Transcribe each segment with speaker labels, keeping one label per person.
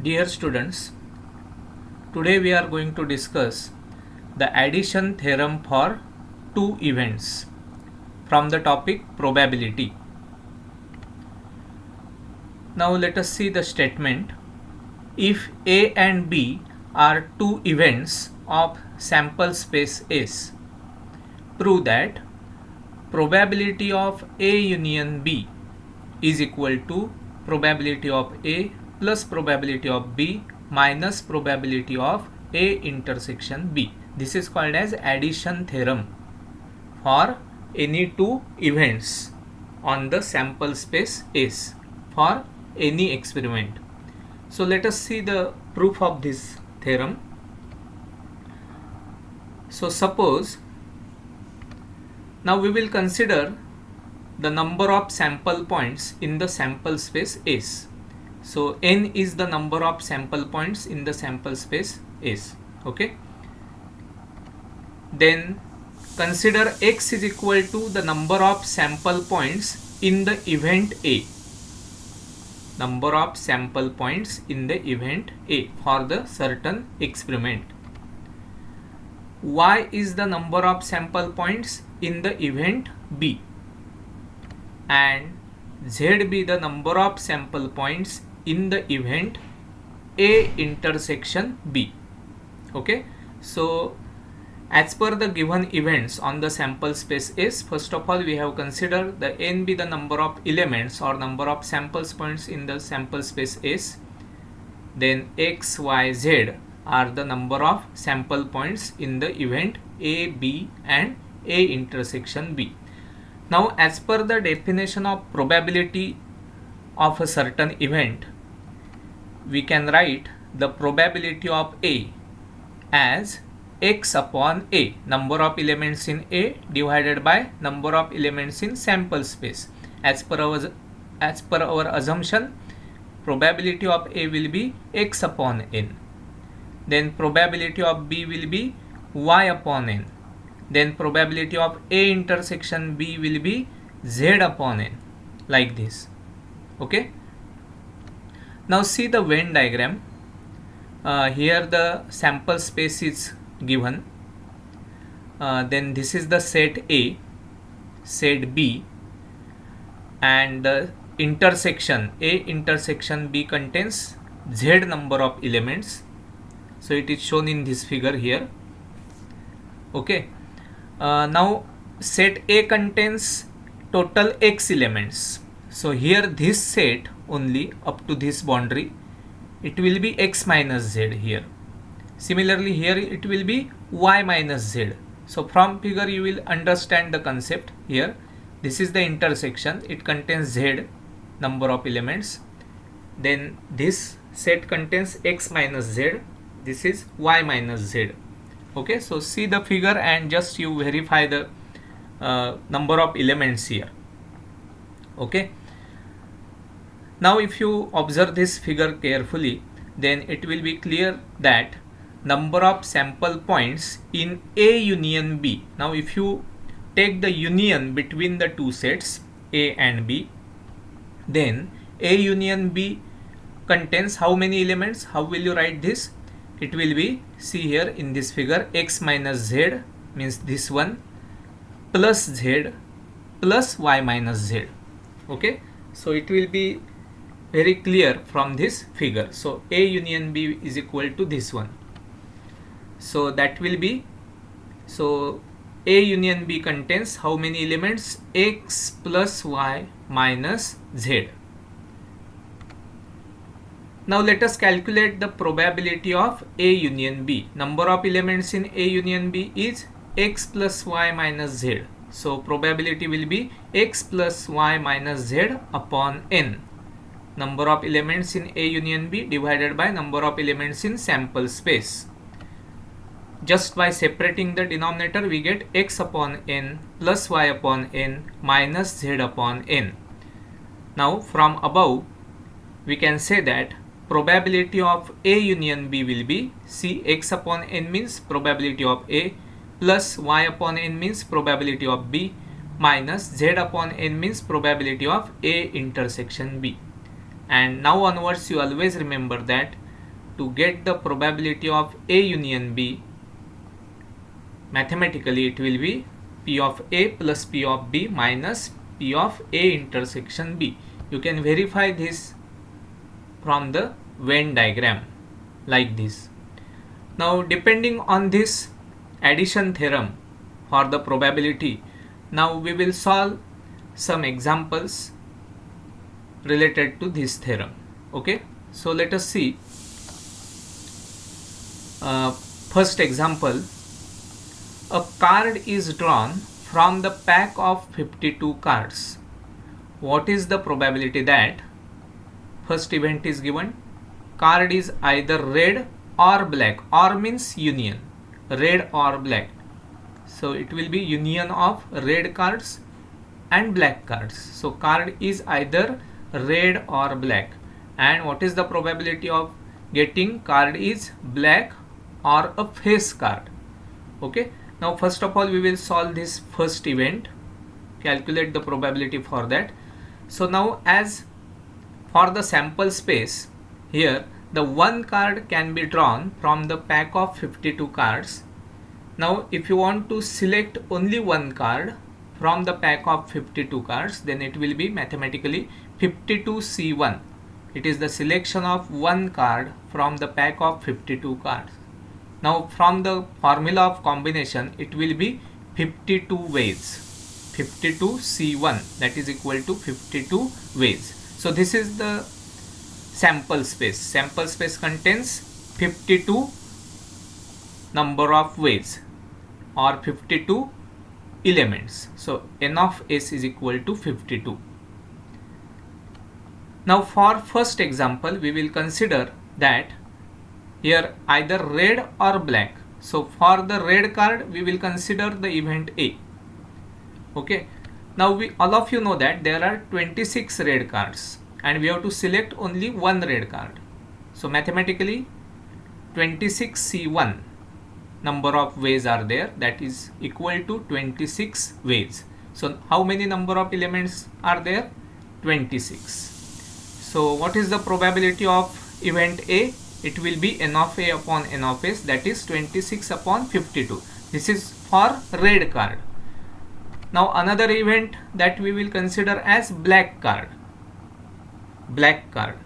Speaker 1: Dear students, today we are going to discuss the addition theorem for two events from the topic probability. Now let us see the statement. If A and B are two events of sample space S, prove that probability of A union B is equal to probability of A plus probability of B minus probability of A intersection B. This is called as addition theorem for any two events on the sample space S for any experiment. So let us see the proof of this theorem. So suppose now we will consider the number of sample points in the sample space S. So n is the number of sample points in the sample space S. Okay. Then consider x is equal to the number of sample points in the event A. Number of sample points in the event A for the certain experiment. Y is the number of sample points in the event B, and Z be the number of sample points in the event A intersection B. Okay, so as per the given events on the sample space S, first of all we have considered the n be the number of elements or number of sample points in the sample space S. Then x, y, z are the number of sample points in the event A, B and A intersection B. Now as per the definition of probability of a certain event, we can write the probability of A as x upon A, number of elements in A divided by number of elements in sample space. As per our assumption, probability of A will be x upon n. Then probability of B will be y upon n. Then probability of A intersection B will be z upon n, like this. Okay. Now see the Venn diagram. Here the sample space is given. Then this is the set A, set B, and the intersection A intersection B contains z number of elements. So it is shown in this figure here. Okay. Now set A contains total x elements. So here this set only up to this boundary, it will be x minus z here. Similarly here it will be y minus z. So from figure you will understand the concept here. This is the intersection, it contains z number of elements. Then this set contains x minus z. This is y minus z. Okay, so see the figure and just you verify the number of elements here. Okay. Now if you observe this figure carefully, then it will be clear that number of sample points in A union B. Now if you take the union between the two sets A and B, then A union B contains how many elements? How will you write this? It will be, see here in this figure, x minus z means this one plus z plus y minus z. Okay, so it will be very clear from this figure. So A union B is equal to this one. So that will be, so A union B contains how many elements? X plus y minus z. Now let us calculate the probability of A union B. Number of elements in A union B is x plus y minus z. So probability will be x plus y minus z upon n. Number of elements in A union B divided by number of elements in sample space. Just by separating the denominator we get x upon n plus y upon n minus z upon n. Now from above we can say that probability of A union B will be, see, x upon n means probability of A plus y upon n means probability of B minus z upon n means probability of A intersection B. And now onwards you always remember that to get the probability of A union B, mathematically it will be P of A plus P of B minus P of A intersection B. You can verify this from the Venn diagram like this. Now depending on this addition theorem for the probability, now we will solve some examples related to this theorem. Okay, so let us see. First example, a card is drawn from the pack of 52 cards. What is the probability that first event is given? Card is either red or black, or means union, red or black. So it will be union of red cards and black cards. So card is either red or black. And what is the probability of getting card is black or a face card? Okay, now first of all we will solve this first event, calculate the probability for that. So now as for the sample space, here the one card can be drawn from the pack of 52 cards. Now if you want to select only one card from the pack of 52 cards, then it will be mathematically 52C1. It is the selection of one card from the pack of 52 cards. Now from the formula of combination, it will be 52 ways, 52C1, that is equal to 52 ways. So this is the sample space. Sample space contains 52 number of ways or 52 elements. So n of s is equal to 52. Now for first example, we will consider that here either red or black. So for the red card, we will consider the event A. Okay. Now all of you know that there are 26 red cards and we have to select only one red card. So mathematically 26C1 number of ways are there, that is equal to 26 ways. So how many number of elements are there? 26. So what is the probability of event A? It will be n of A upon n of S, that is 26 upon 52. This is for red card. Now another event that we will consider as black card. Black card.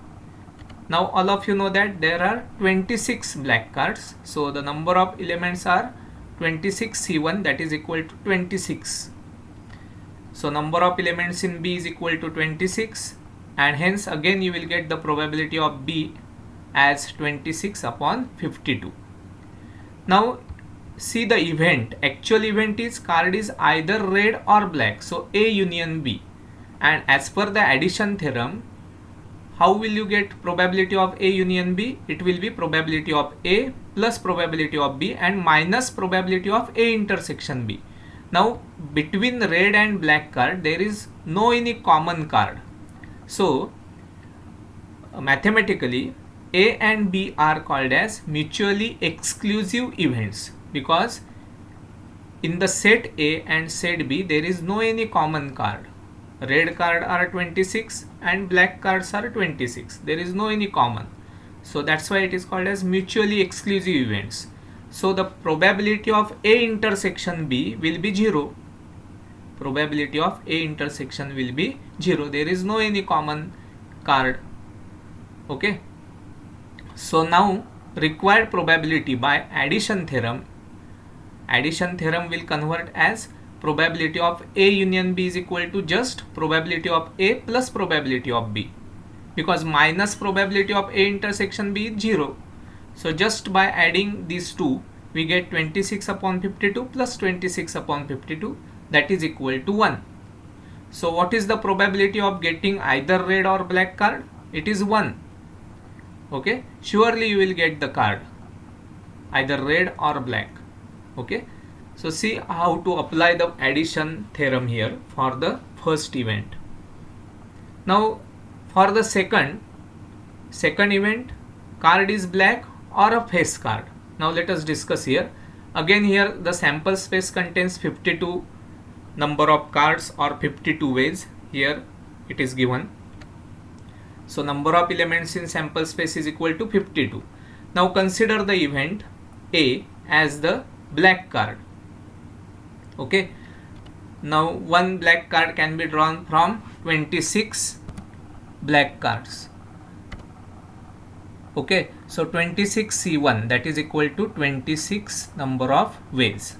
Speaker 1: Now all of you know that there are 26 black cards. So the number of elements are 26C1, that is equal to 26. So number of elements in B is equal to 26, and hence again you will get the probability of B as 26 upon 52. Now see the event, actual event is card is either red or black, so A union B, and as per the addition theorem, how will you get probability of A union B? It will be probability of A plus probability of B and minus probability of A intersection B. Now between red and black card there is no any common card, so mathematically A and B are called as mutually exclusive events, because in the set A and set B there is no any common card. Red card are 26 and black cards are 26. There is no any common. So that's why it is called as mutually exclusive events. So the probability of A intersection B will be 0. Probability of A intersection will be 0. There is no any common card. Okay. So now required probability by addition theorem. Addition theorem will convert as probability of A union B is equal to just probability of A plus probability of B, because minus probability of A intersection B is 0. So just by adding these two we get 26 upon 52 plus 26 upon 52, that is equal to 1. So what is the probability of getting either red or black card? It is 1. Okay, surely you will get the card either red or black. Okay. So see how to apply the addition theorem here for the first event. Now for the second event, card is black or a face card. Now let us discuss here. Again here the sample space contains 52 number of cards or 52 ways. Here it is given. So number of elements in sample space is equal to 52. Now consider the event A as the black card. Okay, now one black card can be drawn from 26 black cards. Okay, so 26C1, that is equal to 26 number of ways.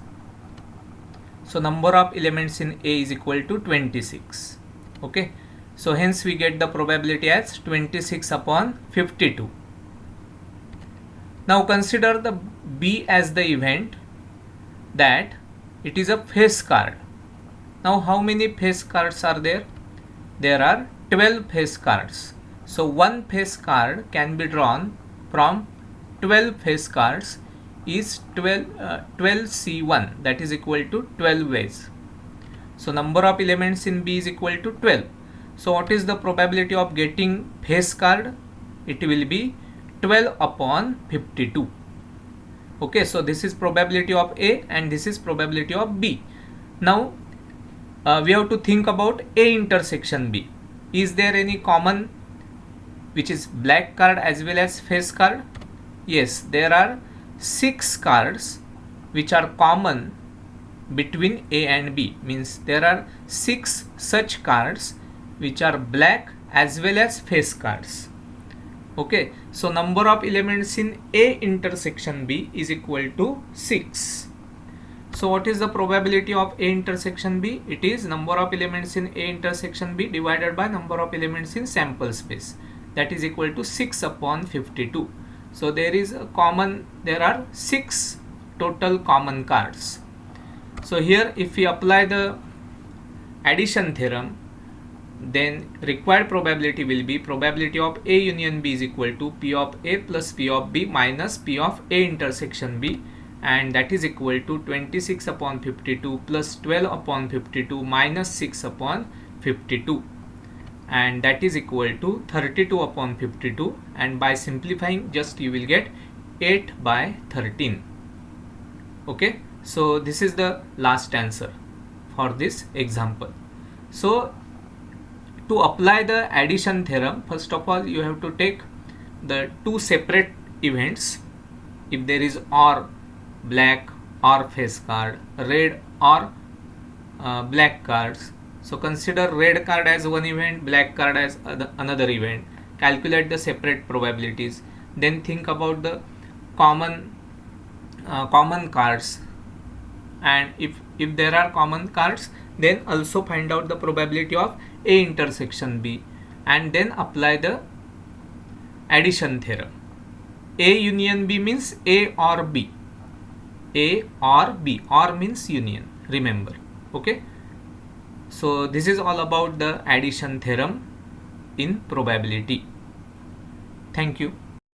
Speaker 1: So number of elements in A is equal to 26. Okay, so hence we get the probability as 26 upon 52. Now consider the B as the event that it is a face card. Now how many face cards are there? There are 12 face cards. So one face card can be drawn from 12 face cards is 12C1, that is equal to 12 ways. So number of elements in B is equal to 12. So what is the probability of getting face card? It will be 12 upon 52. Okay, so this is probability of A and this is probability of B. Now we have to think about A intersection B. Is there any common which is black card as well as face card? Yes, there are 6 cards which are common between A and B. Means there are 6 such cards which are black as well as face cards. Okay, so number of elements in A intersection B is equal to 6. So what is the probability of A intersection B? It is number of elements in A intersection B divided by number of elements in sample space, that is equal to 6 upon 52. So there are 6 total common cards. So here if we apply the addition theorem, then required probability will be probability of A union B is equal to P of A plus P of B minus P of A intersection B, and that is equal to 26 upon 52 plus 12 upon 52 minus 6 upon 52, and that is equal to 32 upon 52, and by simplifying just you will get 8 by 13. Okay, so this is the last answer for this example. So to apply the addition theorem, first of all you have to take the two separate events. If there is or black or face card, red or black cards, so consider red card as one event, black card as another event. Calculate the separate probabilities. Then think about the common cards, and if there are common cards, then also find out the probability of A intersection B, and then apply the addition theorem. A union B means A or B. A or B, or means union, remember. Okay, so this is all about the addition theorem in probability. Thank you.